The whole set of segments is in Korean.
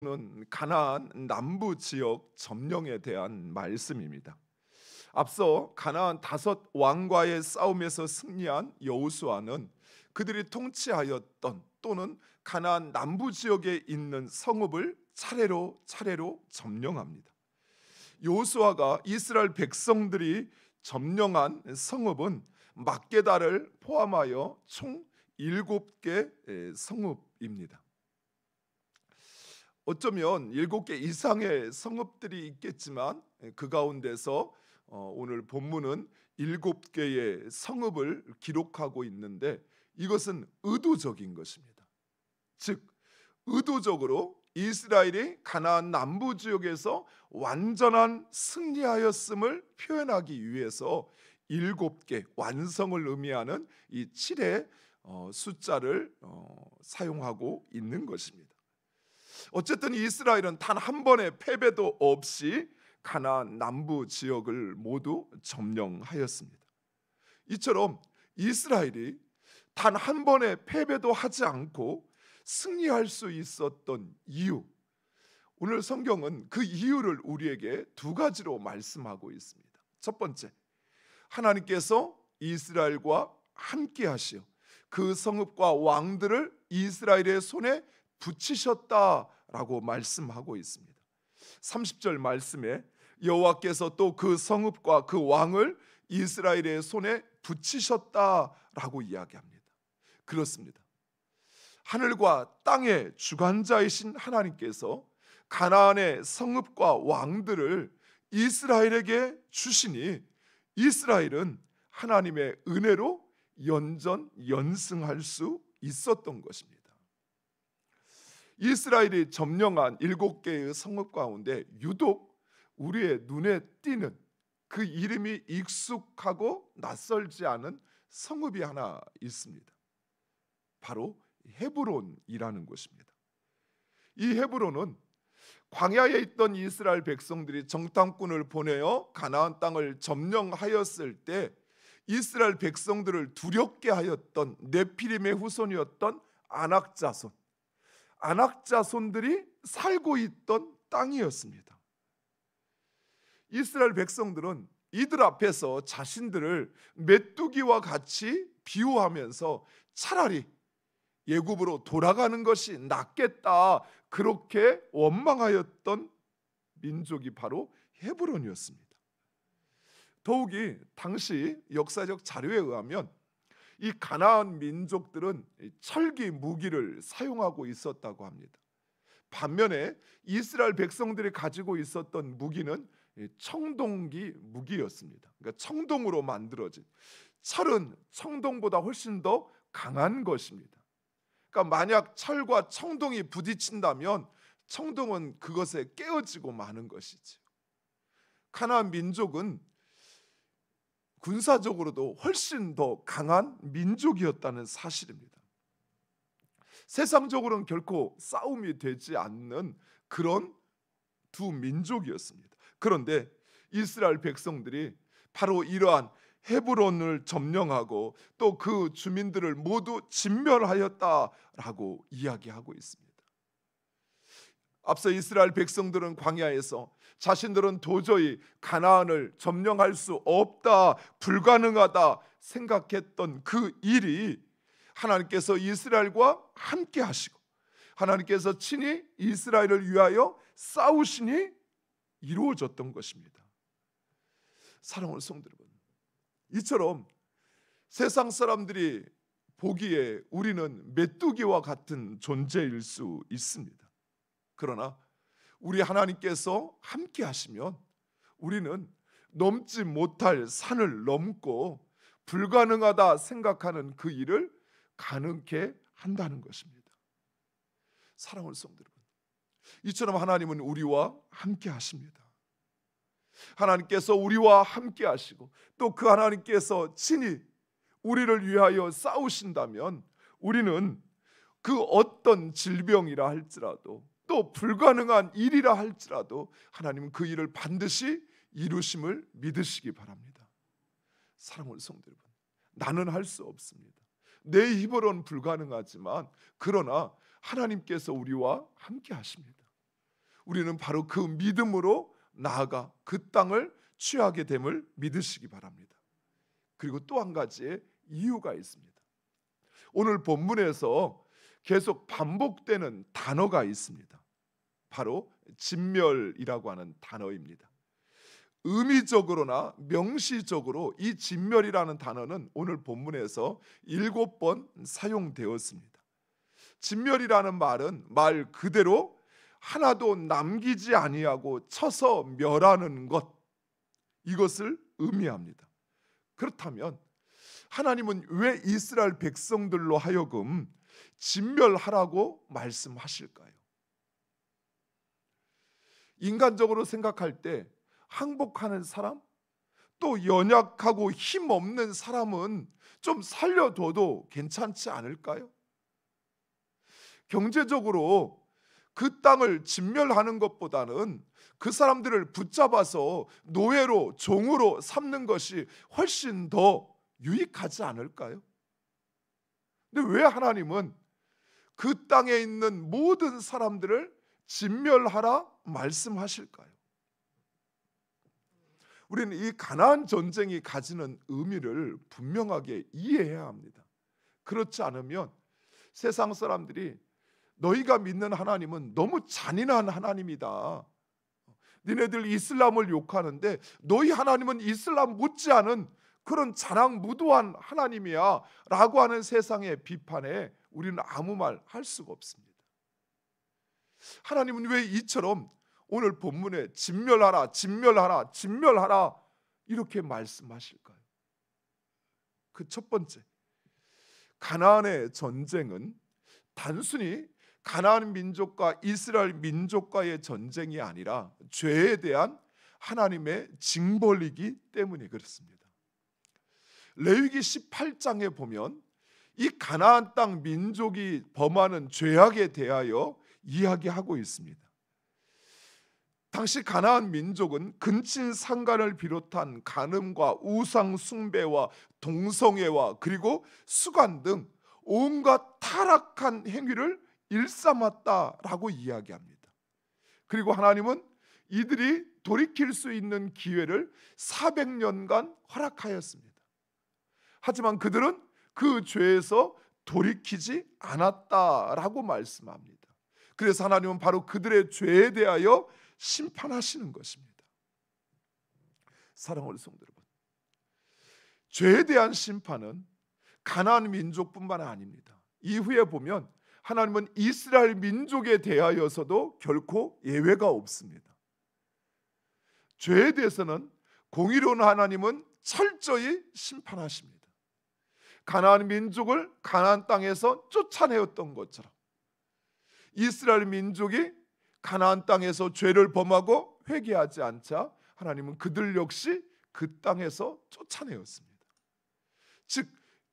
는 가나안 남부 지역 점령에 대한 말씀입니다. 앞서 가나안 다섯 왕과의 싸움에서 승리한 여호수아는 그들이 통치하였던 또는 가나안 남부 지역에 있는 성읍을 차례로 점령합니다. 여호수아가 이스라엘 백성들이 점령한 성읍은 막게다를 포함하여 총 7개 성읍입니다. 어쩌면 7개 이상의 성읍들이 있겠지만 그 가운데서 오늘 본문은 7개의 성읍을 기록하고 있는데 이것은 의도적인 것입니다. 즉 의도적으로 이스라엘이 가나안 남부 지역에서 완전한 승리하였음을 표현하기 위해서 7개 완성을 의미하는 이 7의 숫자를 사용하고 있는 것입니다. 어쨌든 이스라엘은 단 한 번의 패배도 없이 가나안 남부 지역을 모두 점령하였습니다. 이처럼 이스라엘이 단 한 번의 패배도 하지 않고 승리할 수 있었던 이유, 오늘 성경은 그 이유를 우리에게 두 가지로 말씀하고 있습니다. 첫 번째, 하나님께서 이스라엘과 함께 하시어 그 성읍과 왕들을 이스라엘의 손에 붙이셨다라고 말씀하고 있습니다. 30절 말씀에 여호와께서 또 그 성읍과 그 왕을 이스라엘의 손에 붙이셨다라고 이야기합니다. 그렇습니다. 하늘과 땅의 주관자이신 하나님께서 가나안의 성읍과 왕들을 이스라엘에게 주시니 이스라엘은 하나님의 은혜로 연전연승할 수 있었던 것입니다. 이스라엘이 점령한 7개의 성읍 가운데 유독 우리의 눈에 띄는 그 이름이 익숙하고 낯설지 않은 성읍이 하나 있습니다. 바로 헤브론이라는 곳입니다. 이 헤브론은 광야에 있던 이스라엘 백성들이 정탐꾼을 보내어 가나안 땅을 점령하였을 때 이스라엘 백성들을 두렵게 하였던 네피림의 후손이었던 아낙자손들이 살고 있던 땅이었습니다. 이스라엘 백성들은 이들 앞에서 자신들을 메뚜기와 같이 비유하면서 차라리 애굽으로 돌아가는 것이 낫겠다 그렇게 원망하였던 민족이 바로 헤브론이었습니다. 더욱이 당시 역사적 자료에 의하면 이 가나안 민족들은 철기 무기를 사용하고 있었다고 합니다. 반면에 이스라엘 백성들이 가지고 있었던 무기는 청동기 무기였습니다. 그러니까 청동으로 만들어진, 철은 청동보다 훨씬 더 강한 것입니다. 그러니까 만약 철과 청동이 부딪힌다면 청동은 그것에 깨어지고 마는 것이죠. 가나안 민족은 군사적으로도 훨씬 더 강한 민족이었다는 사실입니다. 세상적으로는 결코 싸움이 되지 않는 그런 두 민족이었습니다. 그런데 이스라엘 백성들이 바로 이러한 헤브론을 점령하고 또 그 주민들을 모두 진멸하였다라고 이야기하고 있습니다. 앞서 이스라엘 백성들은 광야에서 자신들은 도저히 가나안을 점령할 수 없다, 불가능하다 생각했던 그 일이 하나님께서 이스라엘과 함께 하시고 하나님께서 친히 이스라엘을 위하여 싸우시니 이루어졌던 것입니다. 사랑하는 성도 여러분, 이처럼 세상 사람들이 보기에 우리는 메뚜기와 같은 존재일 수 있습니다. 그러나 우리 하나님께서 함께 하시면 우리는 넘지 못할 산을 넘고 불가능하다 생각하는 그 일을 가능케 한다는 것입니다. 사랑하는 성도 여러분, 이처럼 하나님은 우리와 함께 하십니다. 하나님께서 우리와 함께 하시고 또 그 하나님께서 친히 우리를 위하여 싸우신다면 우리는 그 어떤 질병이라 할지라도 또 불가능한 일이라 할지라도 하나님은 그 일을 반드시 이루심을 믿으시기 바랍니다. 사랑하는 성도 여러분, 나는 할 수 없습니다. 내 힘으로는 불가능하지만 그러나 하나님께서 우리와 함께 하십니다. 우리는 바로 그 믿음으로 나아가 그 땅을 취하게 됨을 믿으시기 바랍니다. 그리고 또 한 가지의 이유가 있습니다. 오늘 본문에서 계속 반복되는 단어가 있습니다. 바로 진멸이라고 하는 단어입니다. 의미적으로나 명시적으로 이 진멸이라는 단어는 오늘 본문에서 7번 사용되었습니다. 진멸이라는 말은 말 그대로 하나도 남기지 아니하고 쳐서 멸하는 것, 이것을 의미합니다. 그렇다면 하나님은 왜 이스라엘 백성들로 하여금 진멸하라고 말씀하실까요? 인간적으로 생각할 때 항복하는 사람, 또 연약하고 힘없는 사람은 좀 살려둬도 괜찮지 않을까요? 경제적으로 그 땅을 진멸하는 것보다는 그 사람들을 붙잡아서 노예로, 종으로 삼는 것이 훨씬 더 유익하지 않을까요? 근데 왜 하나님은 그 땅에 있는 모든 사람들을 진멸하라 말씀하실까요? 우리는 이 가나안 전쟁이 가지는 의미를 분명하게 이해해야 합니다. 그렇지 않으면 세상 사람들이 너희가 믿는 하나님은 너무 잔인한 하나님이다, 니네들 이슬람을 욕하는데 너희 하나님은 이슬람 못지않은 그런 자랑무도한 하나님이야 라고 하는 세상의 비판에 우리는 아무 말 할 수가 없습니다. 하나님은 왜 이처럼 오늘 본문에 진멸하라, 진멸하라, 진멸하라 이렇게 말씀하실까요? 그 첫 번째, 가나안의 전쟁은 단순히 가나안 민족과 이스라엘 민족과의 전쟁이 아니라 죄에 대한 하나님의 징벌이기 때문에 그렇습니다. 레위기 18장에 보면 이 가나안 땅 민족이 범하는 죄악에 대하여 이야기하고 있습니다. 당시 가나안 민족은 근친 상간을 비롯한 간음과 우상 숭배와 동성애와 그리고 수간 등 온갖 타락한 행위를 일삼았다라고 이야기합니다. 그리고 하나님은 이들이 돌이킬 수 있는 기회를 400년간 허락하였습니다. 하지만 그들은 그 죄에서 돌이키지 않았다라고 말씀합니다. 그래서 하나님은 바로 그들의 죄에 대하여 심판하시는 것입니다. 사랑하는 성도 여러분, 죄에 대한 심판은 가나안 민족뿐만 아닙니다. 이후에 보면 하나님은 이스라엘 민족에 대하여서도 결코 예외가 없습니다. 죄에 대해서는 공의로운 하나님은 철저히 심판하십니다. 가나안 민족을 가나안 땅에서 쫓아내었던 것처럼 이스라엘 민족이 가나안 땅에서 죄를 범하고 회개하지 않자 하나님은 그들 역시 그 땅에서 쫓아내었습니다. 즉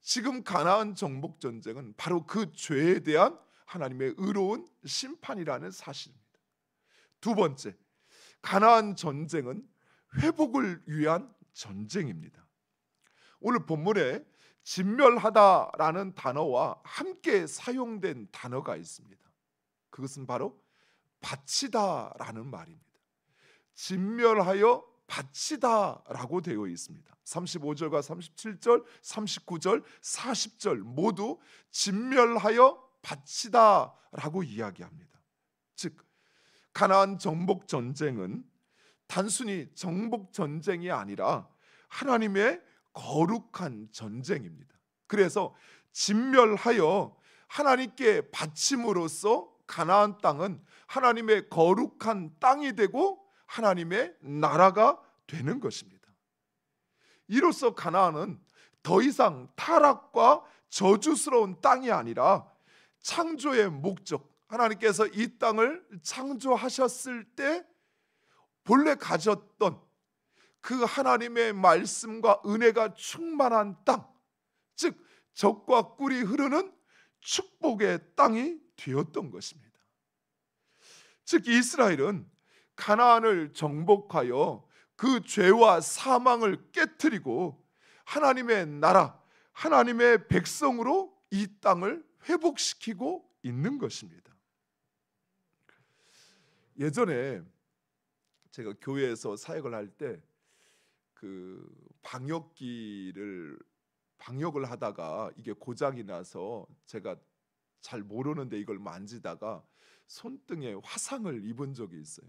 지금 가나안 정복 전쟁은 바로 그 죄에 대한 하나님의 의로운 심판이라는 사실입니다. 두 번째, 가나안 전쟁은 회복을 위한 전쟁입니다. 오늘 본문에 진멸하다라는 단어와 함께 사용된 단어가 있습니다. 그것은 바로 바치다라는 말입니다. 진멸하여 바치다라고 되어 있습니다. 35절과 37절, 39절, 40절 모두 진멸하여 바치다라고 이야기합니다. 즉 가나안 정복 전쟁은 단순히 정복 전쟁이 아니라 하나님의 거룩한 전쟁입니다. 그래서 진멸하여 하나님께 바침으로써 가나안 땅은 하나님의 거룩한 땅이 되고 하나님의 나라가 되는 것입니다. 이로써 가나안은 더 이상 타락과 저주스러운 땅이 아니라 창조의 목적, 하나님께서 이 땅을 창조하셨을 때 본래 가졌던 그 하나님의 말씀과 은혜가 충만한 땅, 즉 젖과 꿀이 흐르는 축복의 땅이 되었던 것입니다. 즉 이스라엘은 가나안을 정복하여 그 죄와 사망을 깨트리고 하나님의 나라, 하나님의 백성으로 이 땅을 회복시키고 있는 것입니다. 예전에 제가 교회에서 사역을 할 때 그 방역을 하다가 이게 고장이 나서 제가 잘 모르는데 이걸 만지다가 손등에 화상을 입은 적이 있어요.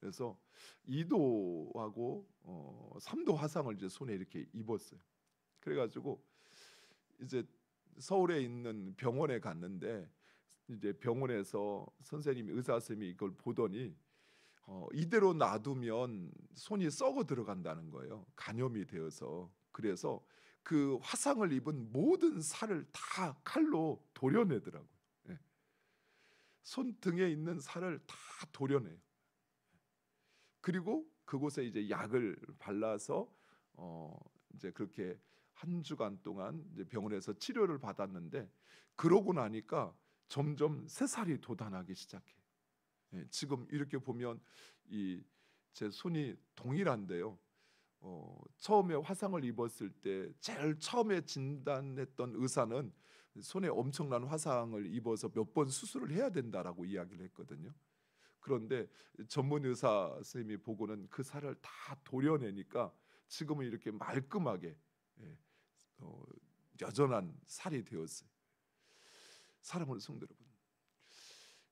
그래서 2도하고 3도 화상을 이제 손에 이렇게 입었어요. 그래가지고 이제 서울에 있는 병원에 갔는데 이제 병원에서 의사 선생님이 이걸 보더니 이대로 놔두면 손이 썩어 들어간다는 거예요. 간염이 되어서. 그래서 그 화상을 입은 모든 살을 다 칼로 도려내더라고요. 예. 손등에 있는 살을 다 도려내요. 그리고 그곳에 이제 약을 발라서 이제 그렇게 한 주간 동안 이제 병원에서 치료를 받았는데, 그러고 나니까 점점 새살이 돋아나기 시작해요. 예, 지금 이렇게 보면 이 제 손이 동일한데요. 처음에 화상을 입었을 때 제일 처음에 진단했던 의사는 손에 엄청난 화상을 입어서 몇 번 수술을 해야 된다라고 이야기를 했거든요. 그런데 전문 의사 선생님이 보고는 그 살을 다 도려내니까 지금은 이렇게 말끔하게, 예, 여전한 살이 되었어요. 사랑하는 성도 여러분,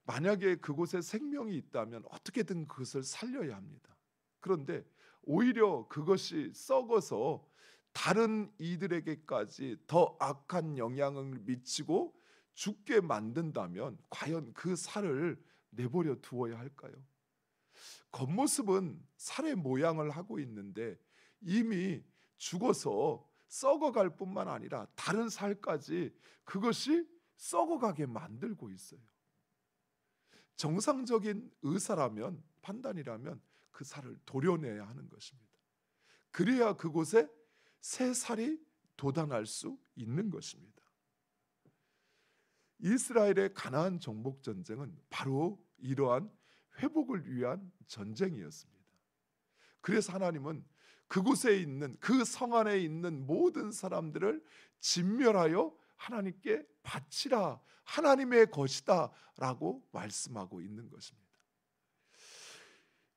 만약에 그곳에 생명이 있다면 어떻게든 그것을 살려야 합니다. 그런데 오히려 그것이 썩어서 다른 이들에게까지 더 악한 영향을 미치고 죽게 만든다면 과연 그 살을 내버려 두어야 할까요? 겉모습은 살의 모양을 하고 있는데 이미 죽어서 썩어갈 뿐만 아니라 다른 살까지 그것이 썩어가게 만들고 있어요. 정상적인 의사라면, 판단이라면 그 살을 도려내야 하는 것입니다. 그래야 그곳에 새 살이 돋아날 수 있는 것입니다. 이스라엘의 가나안 정복 전쟁은 바로 이러한 회복을 위한 전쟁이었습니다. 그래서 하나님은 그곳에 있는, 그 성 안에 있는 모든 사람들을 진멸하여 하나님께 바치라, 하나님의 것이다 라고 말씀하고 있는 것입니다.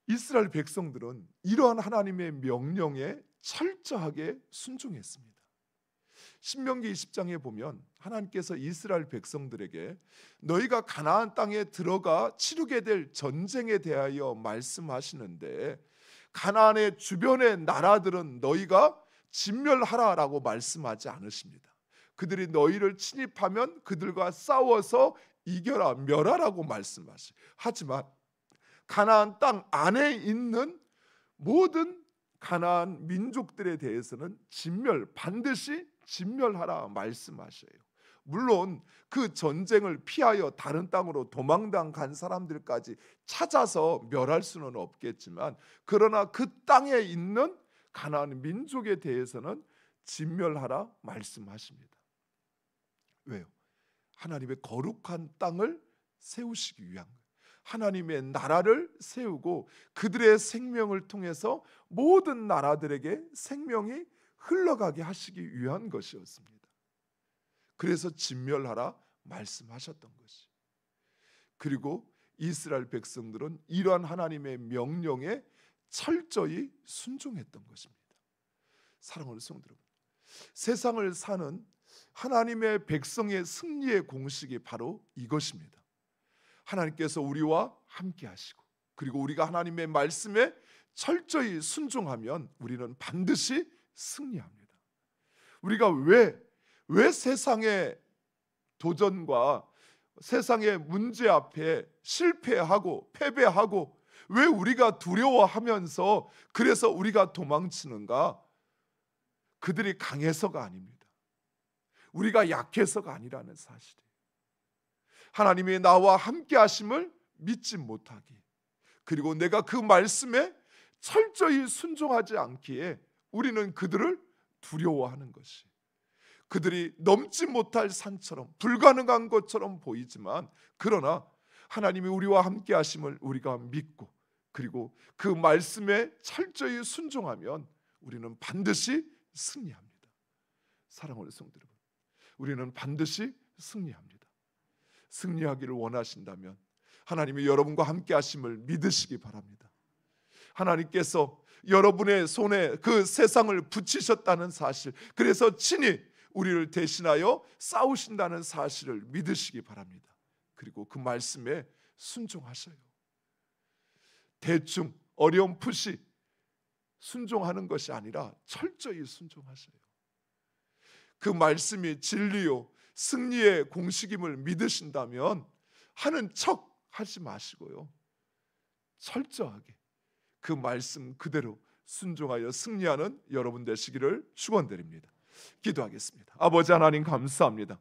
이스라엘 백성들은 이러한 하나님의 명령에 철저하게 순종했습니다. 신명기 20장에 보면 하나님께서 이스라엘 백성들에게 너희가 가나안 땅에 들어가 치르게 될 전쟁에 대하여 말씀하시는데, 가나안의 주변의 나라들은 너희가 진멸하라라고 말씀하지 않으십니다. 그들이 너희를 침입하면 그들과 싸워서 이겨라, 멸하라고 말씀하시. 하지만 가나안 땅 안에 있는 모든 가나안 민족들에 대해서는 반드시 진멸하라 말씀하셔요. 물론 그 전쟁을 피하여 다른 땅으로 도망당 간 사람들까지 찾아서 멸할 수는 없겠지만, 그러나 그 땅에 있는 가나안 민족에 대해서는 진멸하라 말씀하십니다. 왜요? 하나님의 거룩한 땅을 세우시기 위한 거예요. 하나님의 나라를 세우고 그들의 생명을 통해서 모든 나라들에게 생명이 흘러가게 하시기 위한 것이었습니다. 그래서 진멸하라 말씀하셨던 것이. 그리고 이스라엘 백성들은 이러한 하나님의 명령에 철저히 순종했던 것입니다. 사랑하는 성도 여러분, 세상을 사는 하나님의 백성의 승리의 공식이 바로 이것입니다. 하나님께서 우리와 함께 하시고, 그리고 우리가 하나님의 말씀에 철저히 순종하면 우리는 반드시 승리합니다. 우리가 왜 세상의 도전과 세상의 문제 앞에 실패하고 패배하고 왜 우리가 두려워하면서 그래서 우리가 도망치는가? 그들이 강해서가 아닙니다. 우리가 약해서가 아니라는 사실이에요. 하나님이 나와 함께 하심을 믿지 못하기, 그리고 내가 그 말씀에 철저히 순종하지 않기에 우리는 그들을 두려워하는 것이, 그들이 넘지 못할 산처럼 불가능한 것처럼 보이지만, 그러나 하나님이 우리와 함께 하심을 우리가 믿고 그리고 그 말씀에 철저히 순종하면 우리는 반드시 승리합니다. 사랑하는 성도 여러분, 우리는 반드시 승리합니다. 승리하기를 원하신다면 하나님이 여러분과 함께 하심을 믿으시기 바랍니다. 하나님께서 여러분의 손에 그 세상을 붙이셨다는 사실, 그래서 친히 우리를 대신하여 싸우신다는 사실을 믿으시기 바랍니다. 그리고 그 말씀에 순종하셔요. 대충 어렴풋이 순종하는 것이 아니라 철저히 순종하셔요. 그 말씀이 진리요 승리의 공식임을 믿으신다면 하는 척 하지 마시고요, 철저하게 그 말씀 그대로 순종하여 승리하는 여러분 되시기를 축원드립니다. 기도하겠습니다. 아버지 하나님 감사합니다.